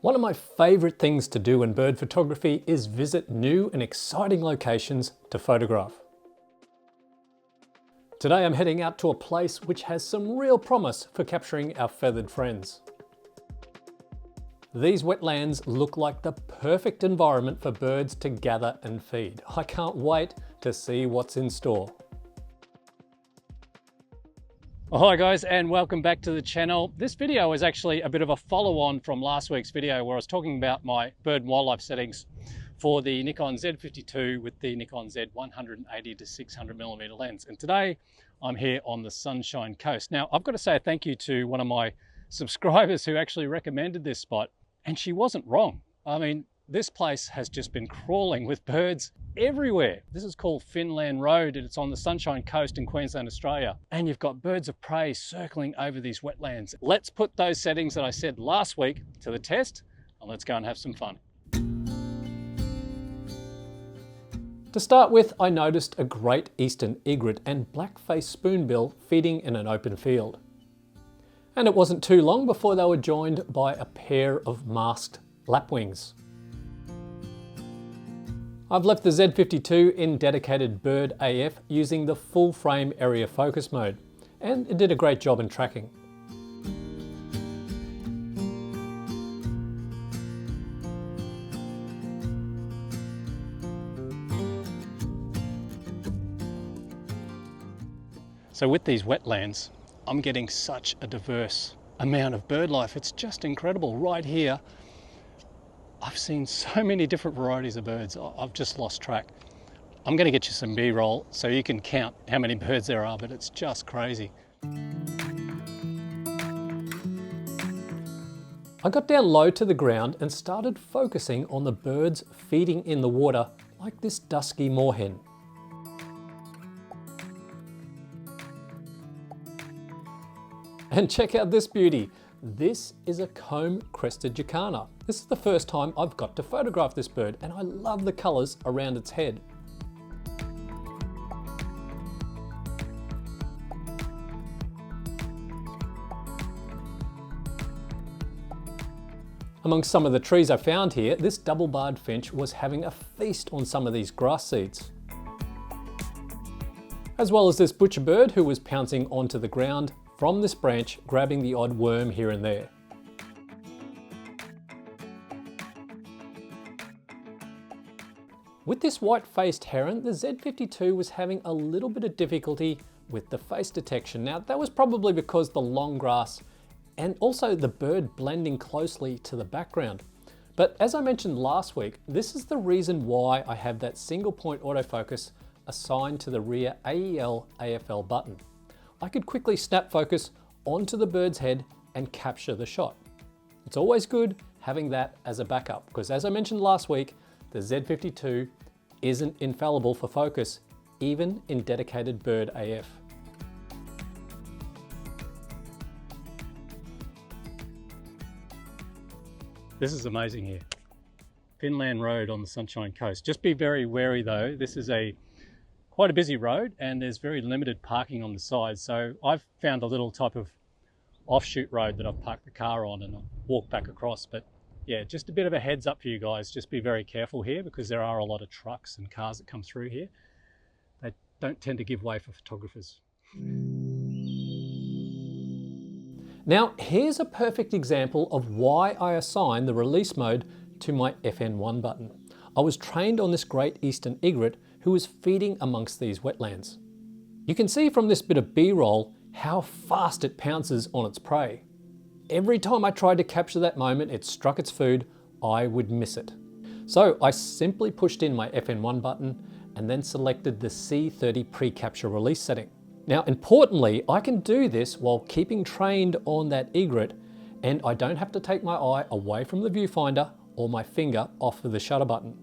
One of my favourite things to do in bird photography is visit new and exciting locations to photograph. Today I'm heading out to a place which has some real promise for capturing our feathered friends. These wetlands look like the perfect environment for birds to gather and feed. I can't wait to see what's in store. Oh, hi guys, and welcome back to the channel. This video is actually a bit of a follow-on from last week's video where I was talking about my bird and wildlife settings for the Nikon Z50II with the Nikon Z180 to 600mm lens. And today I'm here on the Sunshine Coast. Now, I've got to say a thank you to one of my subscribers who actually recommended this spot, and she wasn't wrong. I mean, this place has just been crawling with birds everywhere. This is called Finland Road and it's on the Sunshine Coast in Queensland, Australia. And you've got birds of prey circling over these wetlands. Let's put those settings that I said last week to the test and let's go and have some fun. To start with, I noticed a great eastern egret and black-faced spoonbill feeding in an open field. And it wasn't too long before they were joined by a pair of masked lapwings. I've left the Z52 in dedicated bird AF using the full frame area focus mode, and it did a great job in tracking. So with these wetlands, I'm getting such a diverse amount of bird life. It's just incredible. Right here, I've seen so many different varieties of birds. I've just lost track. I'm going to get you some B-roll so you can count how many birds there are, but it's just crazy. I got down low to the ground and started focusing on the birds feeding in the water, like this dusky moorhen. And check out this beauty. This is a comb-crested jacana. This is the first time I've got to photograph this bird and I love the colours around its head. Among some of the trees I found here, this double-barred finch was having a feast on some of these grass seeds. As well as this butcher bird who was pouncing onto the ground from this branch, grabbing the odd worm here and there. With this white-faced heron, the Z52 was having a little bit of difficulty with the face detection. Now, that was probably because the long grass and also the bird blending closely to the background. But as I mentioned last week, this is the reason why I have that single point autofocus assigned to the rear AEL AFL button. I could quickly snap focus onto the bird's head and capture the shot. It's always good having that as a backup because, as I mentioned last week, the Z52 isn't infallible for focus, even in dedicated bird AF. This is amazing here. Finland Road on the Sunshine Coast. Just be very wary though, this is quite a busy road and there's very limited parking on the side. So I've found a little type of offshoot road that I've parked the car on and I'll walk back across. But yeah, just a bit of a heads up for you guys. Just be very careful here because there are a lot of trucks and cars that come through here. They don't tend to give way for photographers. Now, here's a perfect example of why I assign the release mode to my FN1 button. I was trained on this great eastern egret who was feeding amongst these wetlands. You can see from this bit of B-roll how fast it pounces on its prey. Every time I tried to capture that moment it struck its food, I would miss it. So I simply pushed in my FN1 button and then selected the C30 pre-capture release setting. Now, importantly, I can do this while keeping trained on that egret and I don't have to take my eye away from the viewfinder or my finger off of the shutter button.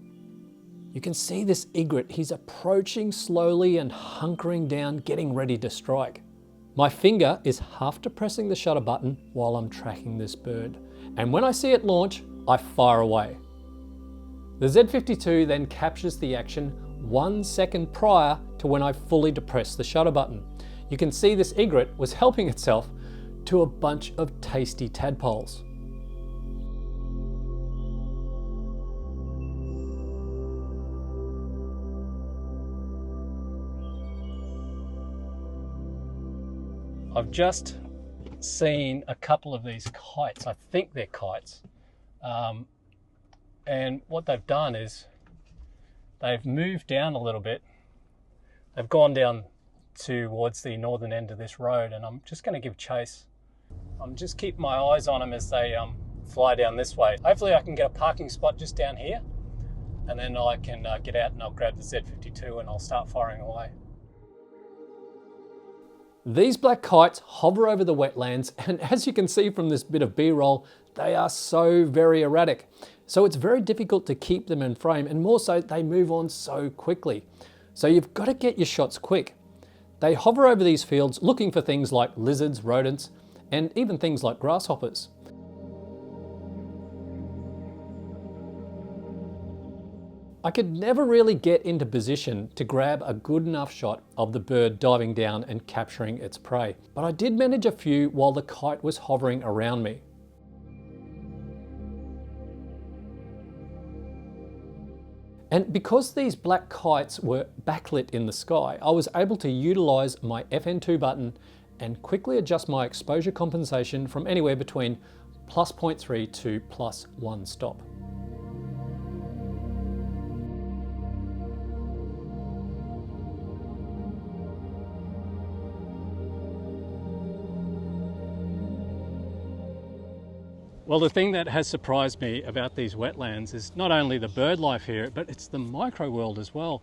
You can see this egret, he's approaching slowly and hunkering down, getting ready to strike. My finger is half depressing the shutter button while I'm tracking this bird. And when I see it launch, I fire away. The Z52 then captures the action 1 second prior to when I fully depress the shutter button. You can see this egret was helping itself to a bunch of tasty tadpoles. I've just seen a couple of these kites. I think they're kites. And what they've done is they've moved down a little bit. They've gone down towards the northern end of this road, and I'm just going to give chase. I'm just keeping my eyes on them as they fly down this way. Hopefully I can get a parking spot just down here, and then I can get out and I'll grab the Z52 and I'll start firing away. These black kites hover over the wetlands, and as you can see from this bit of B-roll, they are so very erratic. So it's very difficult to keep them in frame, and more so, they move on so quickly. So you've got to get your shots quick. They hover over these fields looking for things like lizards, rodents, and even things like grasshoppers. I could never really get into position to grab a good enough shot of the bird diving down and capturing its prey, but I did manage a few while the kite was hovering around me. And because these black kites were backlit in the sky, I was able to utilize my FN2 button and quickly adjust my exposure compensation from anywhere between +0.3 to +1 stop. Well, the thing that has surprised me about these wetlands is not only the bird life here, but it's the micro world as well.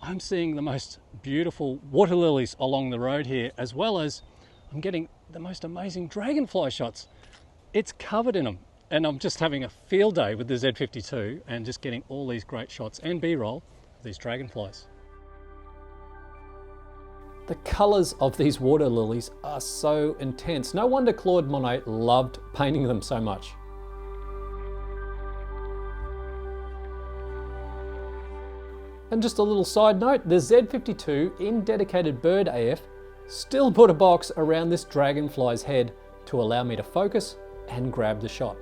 I'm seeing the most beautiful water lilies along the road here, as well as I'm getting the most amazing dragonfly shots. It's covered in them, and I'm just having a field day with the Z52 and just getting all these great shots and B-roll of these dragonflies. The colours of these water lilies are so intense. No wonder Claude Monet loved painting them so much. And just a little side note, the Z52 in dedicated bird AF still put a box around this dragonfly's head to allow me to focus and grab the shot.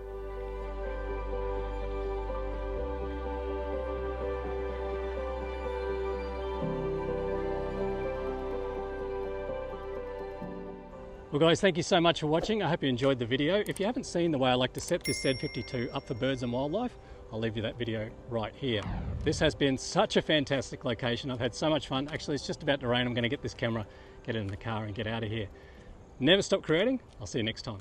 Well guys, thank you so much for watching. I hope you enjoyed the video. If you haven't seen the way I like to set this Z52 up for birds and wildlife, I'll leave you that video right here. This has been such a fantastic location. I've had so much fun. Actually, it's just about to rain. I'm going to get this camera, get it in the car and get out of here. Never stop creating. I'll see you next time.